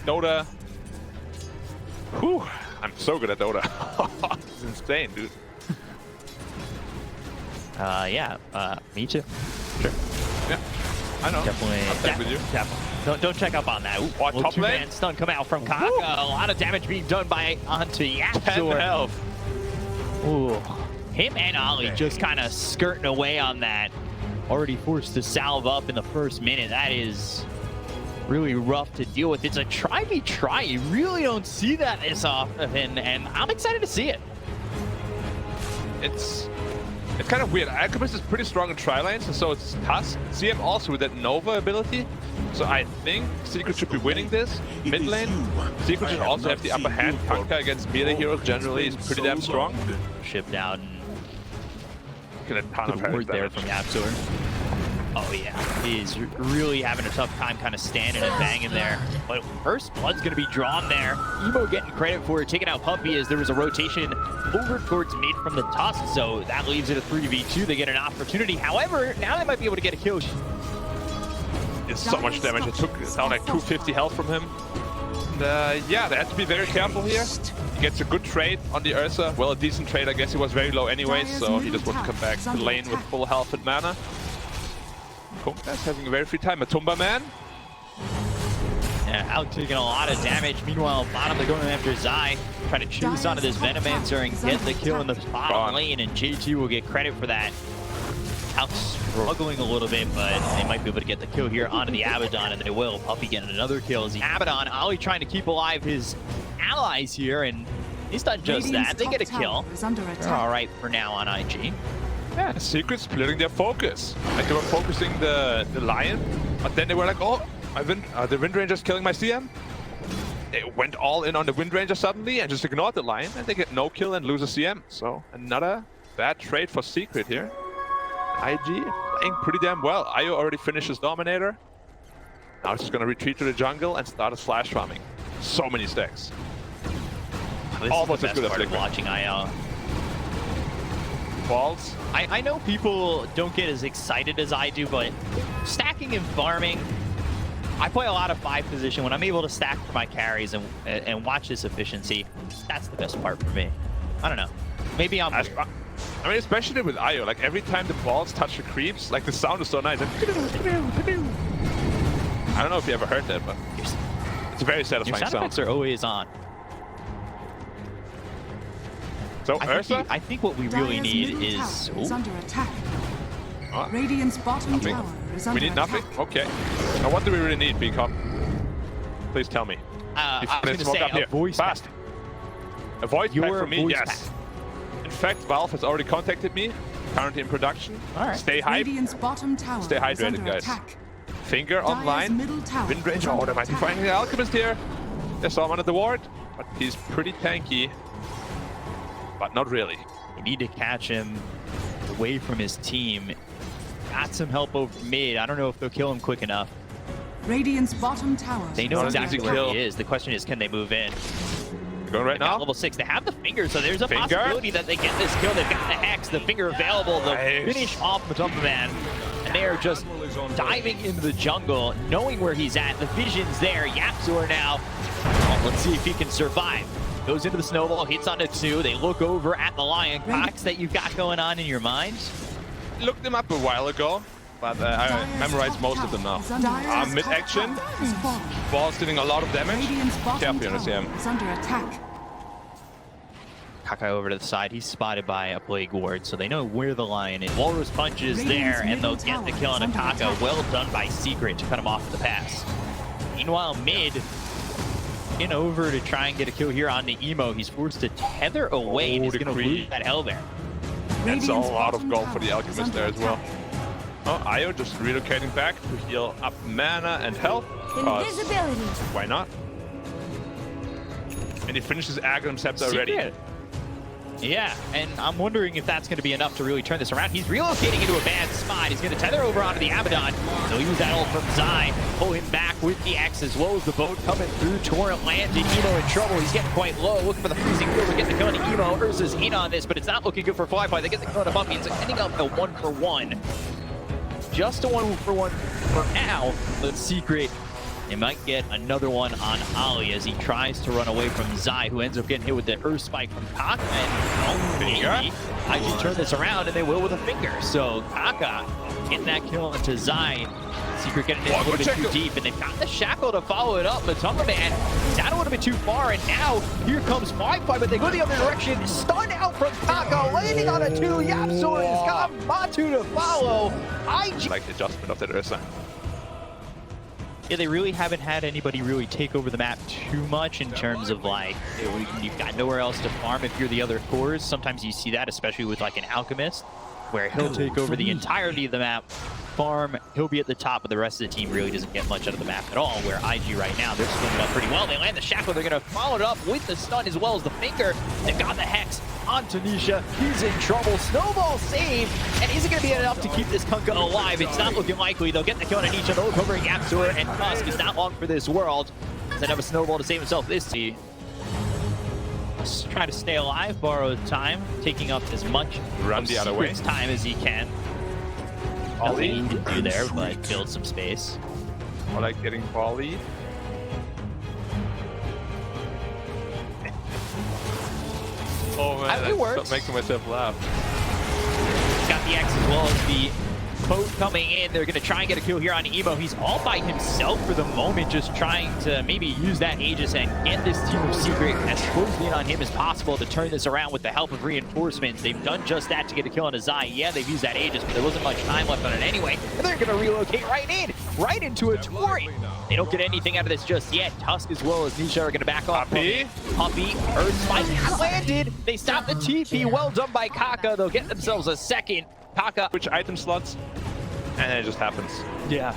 Dota. Whew, I'm so good at Dota. It's insane, dude. Me too. Sure. Yeah, I know. Definitely. I'll take with you. Definitely. Don't check up on that. Ooh, Oh, top lane. Two-man stun come out from Kaka. A lot of damage being done by onto 10 Yapzor. health. Ooh. Him and Ollie just kind of skirting away on that. Already forced to salve up in the first minute. That is really rough to deal with. It's a try. You really don't see that this often, and I'm excited to see it. It's kind of weird. Alchemist is pretty strong in tri-lanes, and so it's Tusk. CM also with that Nova ability. So I think Secret should be winning this. Mid lane, Secret should also have the upper hand. Kanka against melee heroes generally is pretty damn strong. Shipped out. Get a ton of Ward there from Yapzor. Oh yeah, he's really having a tough time kind of standing and banging there. But first blood's gonna be drawn there. EMO getting credit for it, taking out Puppy as there was a rotation over towards mid from the Tusk, so that leaves it a 3v2. They get an opportunity. However, now they might be able to get a kill. It's so much damage. It took down like 250 health from him. And, yeah, they have to be very careful here. He gets a good trade on the Ursa. Well, a decent trade. I guess he was very low anyway, so he just wouldn't come back to the lane with full health and mana. Kumba's having a very free time. A Tumba man. Yeah, out taking a lot of damage. Meanwhile, bottom they're going after Zai. Trying to choose onto this Venomancer and get the kill in the bottom lane, and JT will get credit for that. Out struggling a little bit, but they might be able to get the kill here onto the Abaddon, and they will. Puppy getting another kill as the Abaddon. Ollie trying to keep alive his allies here, and he's done just that. They get a kill. They're all right for now on IG. Yeah, Secret splitting their focus. Like they were focusing the Lion, but then they were like, oh, the Wind Ranger's killing my CM. They went all in on the Wind Ranger suddenly and just ignored the Lion, and they get no kill and lose a CM. So another bad trade for Secret here. IG playing pretty damn well. Io already finished his Dominator. Now it's just going to retreat to the jungle and start a slash farming. So many stacks. This almost is the best part of watching Io. Balls. I know people don't get as excited as I do, but stacking and farming, I play a lot of 5 position. When I'm able to stack for my carries and watch this efficiency, that's the best part for me. I don't know. Maybe I'm... I mean, especially with Io, like every time the balls touch the creeps, like the sound is so nice. Like, I don't know if you ever heard that, but it's a very satisfying sound. Effects are always on. So Ursa? I think what we really need is under attack. Radiant's bottom tower is under We need nothing? attack. Okay. Now what do we really need, Beacon? Please tell me. I was going to say a voice fast. pack. A voice pack for me? Yes. Pack. In fact, Valve has already contacted me. Currently in production. All right. Stay hyped. Radiant's bottom tower Stay hydrated, guys. attack. Finger online. Wind Ranger. Oh, they might be finding the Alchemist here. They saw him under the ward, but he's pretty tanky. But not really. We need to catch him away from his team. Got some help over mid. I don't know if they'll kill him quick enough. Radiant's bottom tower. They know exactly where he is. The question is, can they move in? Going right now. Level 6. They have the finger, so there's a possibility that they get this kill. They've got the Hex, the finger available to finish off the Tumba Man. And they are just diving into the jungle, knowing where he's at. The vision's there. Yapzor now. Well, let's see if he can survive. Goes into the snowball, hits onto 2. They look over at the Lion. Cox that you've got going on in your mind? Looked them up a while ago, but I memorized most of them now. Mid-action, balls doing a lot of damage. Careful, you understand. Under attack. Kakai over to the side. He's spotted by a Plague Ward, so they know where the Lion is. Walrus punches there, and they'll get the kill on Akaka. Well done by Secret to cut him off the pass. Meanwhile, mid, in over to try and get a kill here on the EMO. He's forced to tether away, and he's going to lose that hell there. That's a lot of gold for the Alchemist there as well. Oh, Io just relocating back to heal up mana and health. Invisibility. Why not? And he finishes Aghanim Scepter already. Yeah, and I'm wondering if that's going to be enough to really turn this around. He's relocating into a bad spot. He's going to tether over onto the Abaddon. They'll use that ult from Zai, pull him back with the X as well as the boat coming through. Torrent landed. EMO in trouble. He's getting quite low, looking for the freezing field to get the kill on EMO. Ursa's in on this, but it's not looking good for Flyby. They get the kill on Buffy. It's ending up a 1-for-1. Just a 1-for-1 for now, but Secret They might get another one on Ollie as he tries to run away from Zai, who ends up getting hit with the Earth Spike from Kaka. And maybe IG turn this around, and they will with a finger. So Kaka getting that kill into Zai. Secret getting in a little bit too deep, and they've got the Shackle to follow it up. But Man is out a little bit too far, and now here comes Wi-Fi, but they go the other direction. Stun out from Kaka, landing on a 2. Yapzor has got Matu to follow. IG. Like the adjustment of that Ursa. Yeah, they really haven't had anybody really take over the map too much in terms of like, you've got nowhere else to farm if you're the other cores. Sometimes you see that, especially with like an Alchemist, where he'll take over the entirety of the map, farm, he'll be at the top, but the rest of the team really doesn't get much out of the map at all, where IG right now, they're splitting up pretty well. They land the Shackle, they're going to follow it up with the stun as well as the finger. They've got the Hex on Tanisha. He's in trouble. Snowball save, and is it going to be enough to keep this Kunkka alive? It's not looking likely. They'll get the kill on Tanisha. They'll look over at Yapzor, and Tusk is not long for this world. Doesn't have a Snowball to save himself this team. Just try to stay alive, borrow time, taking up as much Run the other way time as he can. Nothing he can do there, but build some space. Or like getting volleyed. Oh man, It works. I'm making myself laugh. He's got the X as well as the boat coming in. They're going to try and get a kill here on EMO. He's all by himself for the moment, just trying to maybe use that Aegis and get this team of Secret as closely in on him as possible to turn this around with the help of reinforcements. They've done just that to get a kill on Azai. Yeah, they've used that Aegis, but there wasn't much time left on it anyway. And they're going to relocate right into a Tori. They don't get anything out of this just yet. Tusk as well as Nisha are going to back off. Puppy, Earth Spike landed. They stop the TP. Well done by Kaka. They'll get themselves a second. Kaka. Which item slots? And then it just happens. Yeah.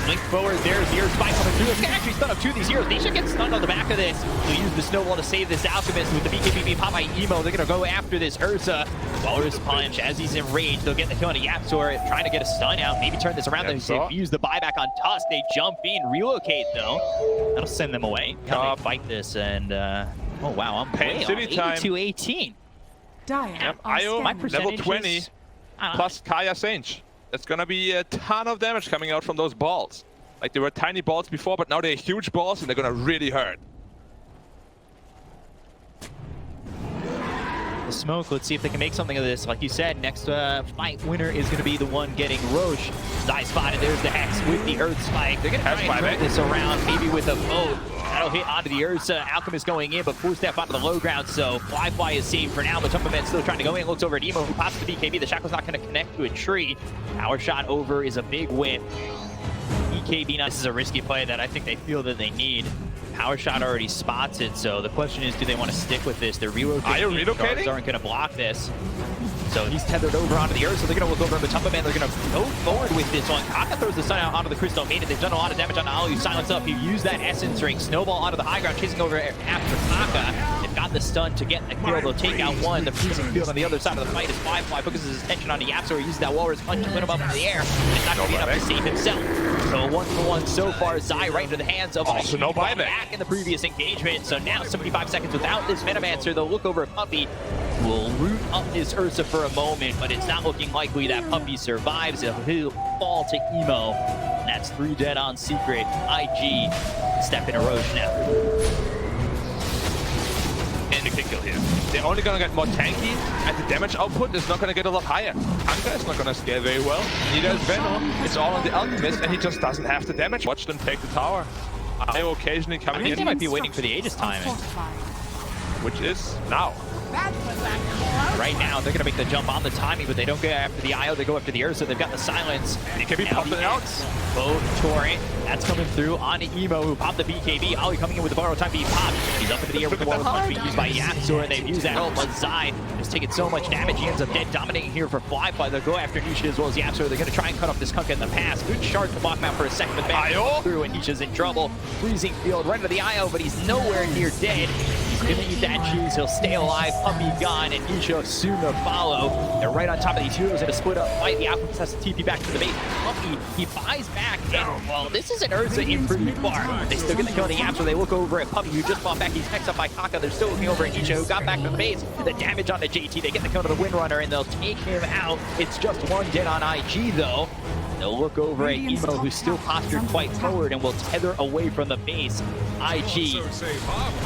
Link forward, there's the Earth Spike coming through. It's actually stun up 2 of these heroes. Nisha gets stunned on the back of this. They'll use the Snowball to save this Alchemist with the BKB pop by EMO. They're going to go after this Ursa. Walrus Punch as he's enraged. They'll get the kill on Yapzor, trying to get a stun out. Maybe turn this around. They use the buyback on Tusk. They jump in, relocate though. That'll send them away. How they fight this, and oh wow, I'm Pain City time. 82-18. Yep. My percentage level 20 plus Kaya Sage. That's gonna be a ton of damage coming out from those balls. Like they were tiny balls before, but now they're huge balls and they're gonna really hurt. The smoke, let's see if they can make something of this. Like you said, next fight winner is going to be the one getting Roche. Zai spotted, there's the Hex with the Earth Spike. They're going to try and turn this around, maybe with a boat. That'll hit onto the Ursa. Alchemist going in, but 4-step onto the low ground, so Wi-Fi is saved for now. But Tumpman's still trying to go in. Looks over at EMO, who pops the BKB. The Shackle's not going to connect to a tree. Power shot over is a big win. BKB, now this is a risky play that I think they feel that they need. Power shot already spots it, so the question is, do they want to stick with this? They're relocating. Are you relocating? Aren't going to block this. So he's tethered over onto the Earth, so they're going to look over at the Man. They're going to go forward with this one. Kaka throws the stun out onto the Crystal Maiden. They've done a lot of damage on Ali. Silence up. He used that Essence Ring. Snowball onto the high ground, chasing over after Kaka. They've got the stun to get the kill. They'll take out one. The freezing field on the other side of the fight is Firefly focuses his attention on the Yapzor. He uses that Walrus Punch to put him up in the air. It's not going to be enough to save himself. So a 1-for-1 so far. Zai right into the hands of also no buyback back in the previous engagement. So now 75 seconds without this Venomancer. They'll look over at Puppy. Will root up this Ursa for a moment, but it's not looking likely that Puppy survives. He'll fall to EMO. And that's 3 dead on Secret. IG step in a Roche now. And a kill here. They're only gonna get more tanky, and the damage output is not gonna get a lot higher. Kunkka is not gonna scale very well. Neither is Venom. It's all on the Alchemist, and he just doesn't have the damage. Watch them take the tower. Io occasionally coming in. They might be waiting for the Aegis timing. Which is now. Right now, they're going to make the jump on the timing, but they don't go after the Io, they go after the Ursa. They've got the silence. It can be popping out. Boat Torrent, that's coming through on EMO, who popped the BKB. Ollie coming in with the borrow time being popped. He's up into the air with the wall punch being used by Yapzor, and they've used that help. But Zai is taking so much damage, he ends up dead, dominating here for Flyfly. They'll go after Nisha as well as Yapzor. They're going to try and cut off this Kunkka in the pass. Good shard to block him out for a second, but back through, and Nisha's in trouble. Freezing field right into the Io, but he's nowhere near dead. He's going to eat that cheese. He'll stay alive. Puppy gone, and Nisha soon to follow. They're right on top of these heroes in a split up fight. The Alchemist has to TP back to the base. Puppy, he buys back, and well, this is an Ursa in pretty far. They still get the kill on the Yapzor. They look over at Puppy, who just fought back. He's next up by Kaka. They're still looking over at Nisha, who got back to the base. The damage on the JT. They get the kill to the Windrunner, and they'll take him out. It's just 1 dead on IG, though. No They'll look over at EMO, who's still postured quite forward and will tether away from the base. IG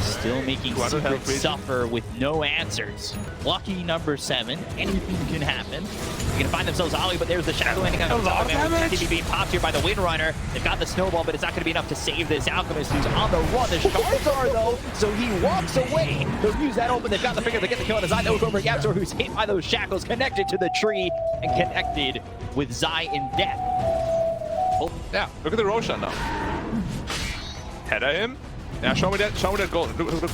still making Secret suffer with no answers. Lucky number 7. Anything can happen. They're going to find themselves Ollie, but there's the shadow landing on the top. TV being popped here by the Windrunner. They've got the snowball, but it's not going to be enough to save this Alchemist, who's on the run. The shards are, though, so he walks away. They'll use that open. They've got the finger to get the kill on his eye. They'll look over at Yapzor, who's hit by those shackles, connected to the tree, and connected with Zai in death. Oh, yeah, look at the Roshan now. Head at him. Yeah, show me that goal. Look.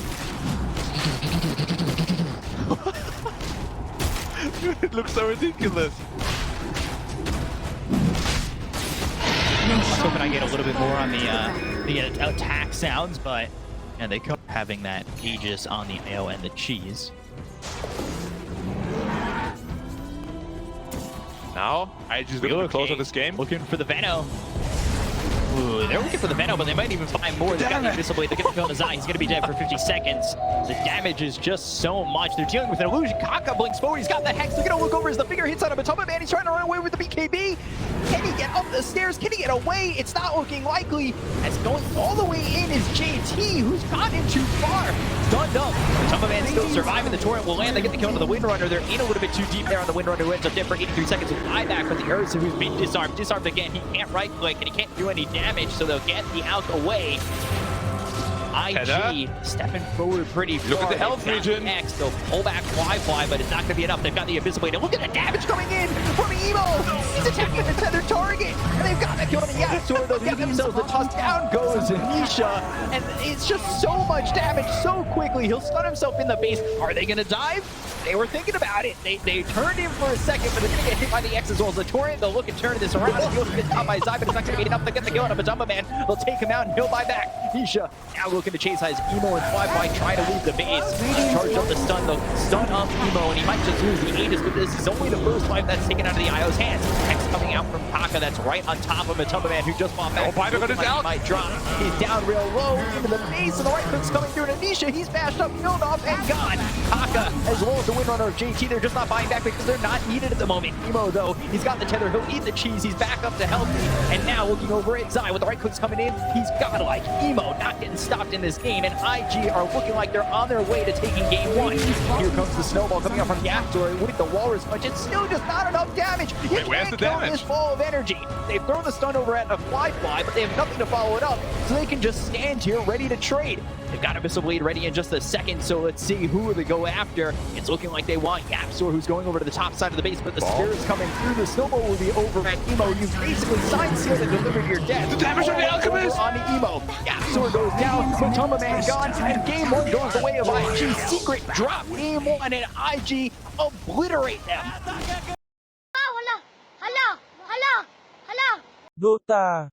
It looks so ridiculous. I was hoping I get a little bit more on the attack sounds, but yeah, they come having that Aegis on the AO and the cheese. Now, I just look a bit closer to this game. Looking for the Veno. Ooh, they're looking for the Veno, but they might even find more. They've got the Invisible Blade. They're going to kill Zai. He's going to be dead for 50 seconds. The damage is just so much. They're dealing with an illusion. Kaka blinks forward. He's got the Hex. They're going to look over as the finger hits on him. Matoma Man, he's trying to run away with the BKB. Can he get up the stairs? Can he get away? It's not looking likely. As going all the way in is JT, who's gotten too far. Stunned up. Matoma Man still surviving. The Torrent will land. They get the kill into the Windrunner. They're in a little bit too deep there on the Windrunner, who ends up dead for 83 seconds with buyback. But the Ursa, who's been disarmed. Disarmed again. He can't right click and he can't do any damage, so they'll get the out away. IG stepping forward pretty far. Look at the health region. X, they'll pull back Fly, but it's not going to be enough. They've got the Invisible Blade. Look at the damage coming in from EMO. He's attacking the tethered target, and they've got that kill on the Yapzor. They'll get themselves the toss. Down goes Nisha, and it's just so much damage so quickly. He'll stun himself in the base. Are they going to dive? They were thinking about it. They turned him for a second, but they're going to get hit by the X as well as the Torrent. They'll look and turn this around. He'll get stopped by Zai, but it's not going to be enough to get the kill on a Matoma Man. They'll take him out, and he'll buy back. Nisha now looking to chase his EMO and Fly trying to leave the base. Charge up the stun, though. Stun up EMO, and he might just lose the Aegis, but this is only the first life that's taken out of the IO's hands. Hex coming out from Kaka, that's right on top of Matoma Man, who just fought back. Oh, Piper down. Might drop. He's down real low into the base, and the right hook's coming through to Nisha. He's bashed up, killed off, and gone. Kaka, as well as the Windrunner of JT, they're just not buying back because they're not needed at the moment. EMO, though, he's got the tether. He'll eat the cheese. He's back up to healthy, and now looking over at Zai with the right clicks coming in. He's godlike. EMO not getting stopped in this game, and IG are looking like they're on their way to taking game 1. Here comes the snowball coming up from Yapzor with the Walrus punch. It's still just not enough damage. You can't kill this ball of energy. They've thrown the stun over at a Fly, but they have nothing to follow it up, so they can just stand here ready to trade. They've got Invisible Blade ready in just a second, so let's see who they go after. It's looking like they want Yapzor, who's going over to the top side of the base, but the Spear is coming through. The snowball will be over at EMO. You've basically signed, sealed, and delivered your death. The damage on the Alchemist! On the EMO. Yapzor goes down, Matoma Man gone, and game 1 goes the way of IG. Secret drop game 1, and IG obliterate them. Dota.